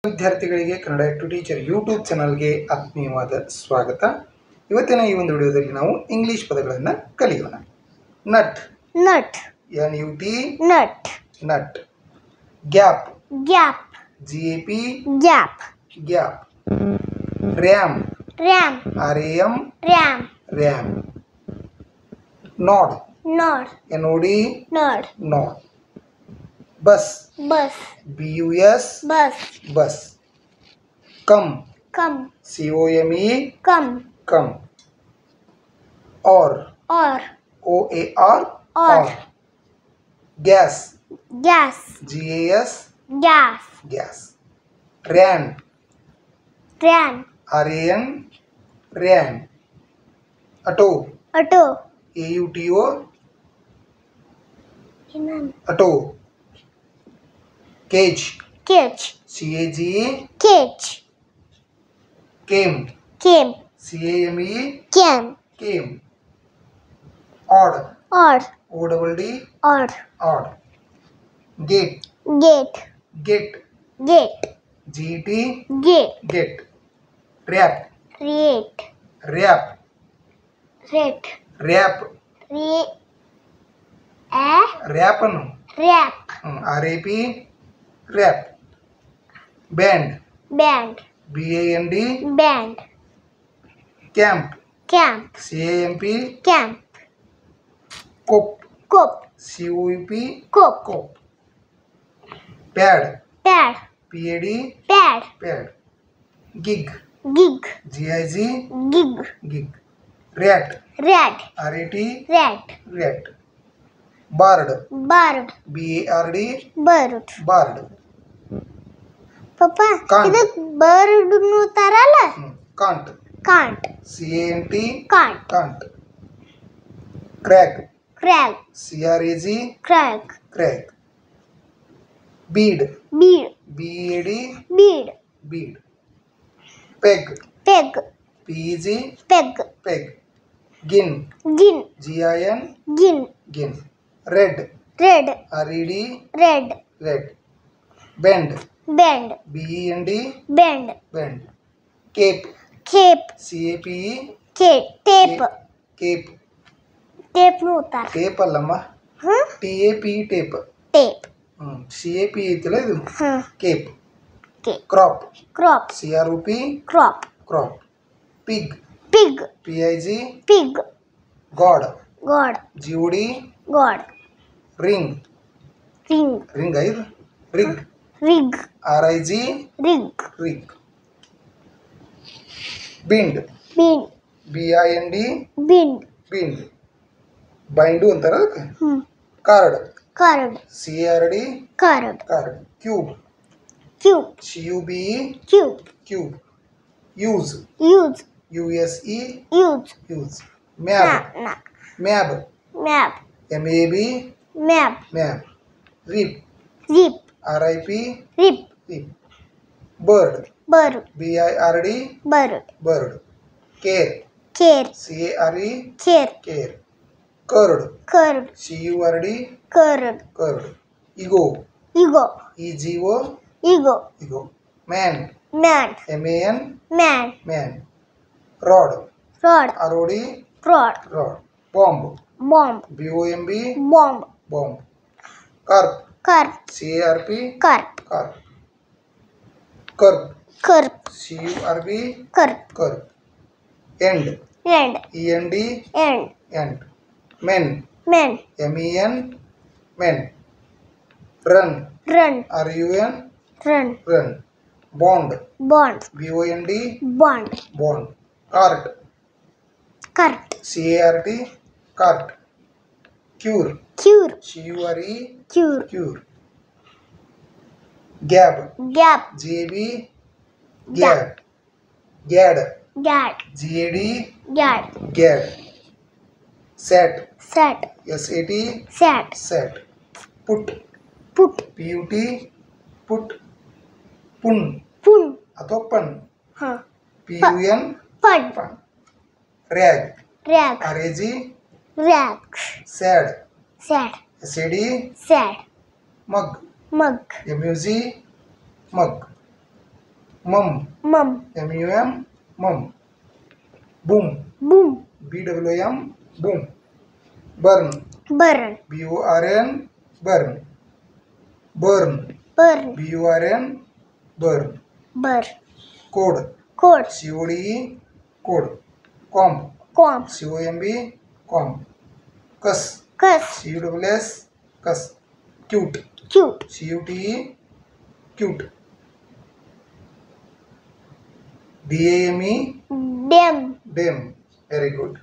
ವಿದ್ಯಾರ್ಥಿಗಳಿಗೆ Kannada to teacher YouTube ಚಾನಲ್ಗೆ ಆತ್ಮೀಯವಾದ ಸ್ವಾಗತ. ಇವತ್ತಿನ ಈ ಒಂದು ವಿಡಿಯೋದಲ್ಲಿ ನಾವು ಇಂಗ್ಲಿಷ್ ಪದಗಳನ್ನು ಕಲಿಯೋಣ. Nut nut NUT nut nut. Gap gap GAP gap gap. Ram ram RAM ram ram. Nod nod NOD nod nod. Bus bus BUS bus bus. Come come COME come come. Oar oar OAR Or. Gas gas GAS gas gas. Ran ran RAN ran. Auto auto AUTO ಇನ್ನೊಂದು auto. Cage cage CAGE cage came came CAME came came. Odd odd ODD odd odd. Gate gate get gate GET gate get. Rap rate rap rate rap ray rap ಅನ್ನು rap RAP rap. Band band BAND band camp camp CAMP camp cope cope COUP cope cope. Pad pad PAD pad pad. Gig gig GIG gig gig. Rat rat RAT rat rat. Bard bird BARD bird bard. ಪಪ್ಪ cant. ಇದಕ್ಕೆ bird ಅನ್ನುತ್ತಾರಲ್ಲ cant cant CANT cant cant. Crack crag CRAG crag crack. Bead bead BEAD bead bead. Peg peg PEG peg peg. Gin gin GIN gin gin. Red red RED red red. Bend bend BEND bend bend. Cape cape CAPE cape tape cape. Tape ಅನ್ನುತ್ತಾರೆ tape ಅಲ್ಲಮ್ಮ, TAP tape. Tape CAP ಐತಿಲ್ಲ ಇದು cape. Cape. Crop crop CROP crop crop. Pig pig PIG pig god god GOD god ring ring ring ಐದು. Rig rig RIG rig rig. Bind bind BIND bind bind. Bind ಅಂತಾರ ಅದಕ್ಕೆ. Card card CARD card card. Cube cube CUBE cube cube. Use use USE use use. Mab mab map MAB map mab. Rip rip RIP rip rip. Bird bird BIRD bird bird. Care care CARE care care. Curd curd CURD curd curd. Ego ego EGO ego ego. Man man MAN man man. Rod rod ROD rod rod. Bomb bomb BOMB bomb bomb. Carp carp CARP carp carp. Curb curb CURB curb curb. End end END end end. Men men MEN men. Run run RUN run run. Bond bond BOND bond bond. Cart cart CART cart. Cure cure CURE cure cure. Gab gap GAB gad. Gad gad GAD gad gad. Sat set SAT sat sat. Put put PUT put. Pun pun ಅಥವಾ pun ಹ PUN ಪಡ್ pun. Rag rag RAG rag sad sad SAD sad mug mug MUG mug. Mum mum, MUM mum. Boom boom, BWM boom. Burn burn, BURN burn. Burn burn, BURN burn. burr, code code, CODE code. Comb comb, COMB comb. Cuss cuss, CUSS cuss. Cute cute, CUTE cute. DAME dem, dame. Very good.